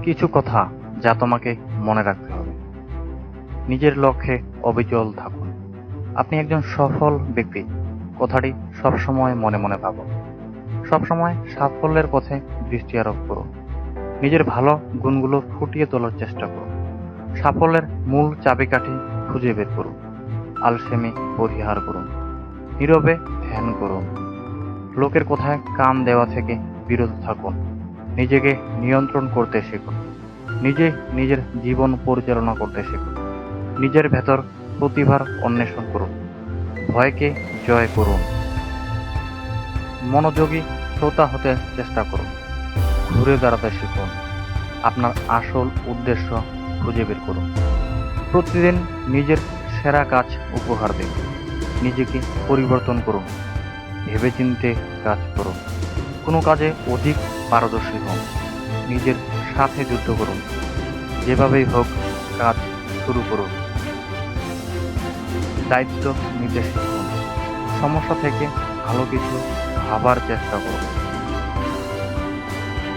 কিছু কথা যা তোমাকে মনে রাখতে হবে। নিজের লক্ষ্যে অবিচল থাকুন। আপনি একজন সফল ব্যক্তি, কথাটি সবসময় মনে মনে ভাবুন। সবসময় সাফল্যের পথে দৃষ্টি আরোপ করুন। নিজের ভালো গুণগুলো ফুটিয়ে তোলার চেষ্টা করুন। সাফল্যের মূল চাবিকাঠি খুঁজে বের করুন। আলসেমি পরিহার করুন। নীরবে ধ্যান করুন। লোকের কথায় কান দেওয়া থেকে বিরত থাকুন। নিজেকে নিয়ন্ত্রণ করতে শিখুন। নিজে নিজের জীবন পরিচালনা করতে শিখুন। নিজের ভেতর প্রতিভার অন্বেষণ করুন। ভয়কে জয় করুন। মনোযোগী শ্রোতা হতে চেষ্টা করুন। ঘুরে দাঁড়াতে শিখুন। আপনার আসল উদ্দেশ্য খুঁজে বের করুন। প্রতিদিন নিজের সেরা কাজ উপহার দিন। নিজেকে পরিবর্তন করুন। ভেবেচিন্তে কাজ করুন। কোনো কাজে অধিক পারদর্শী হন। নিজের সাথে যুদ্ধ করুন। যেভাবেই হোক কাজ শুরু করুন। দায়িত্ব নিতে শিখুন। সমস্যা থেকে ভালো কিছু ভাবার চেষ্টা করুন।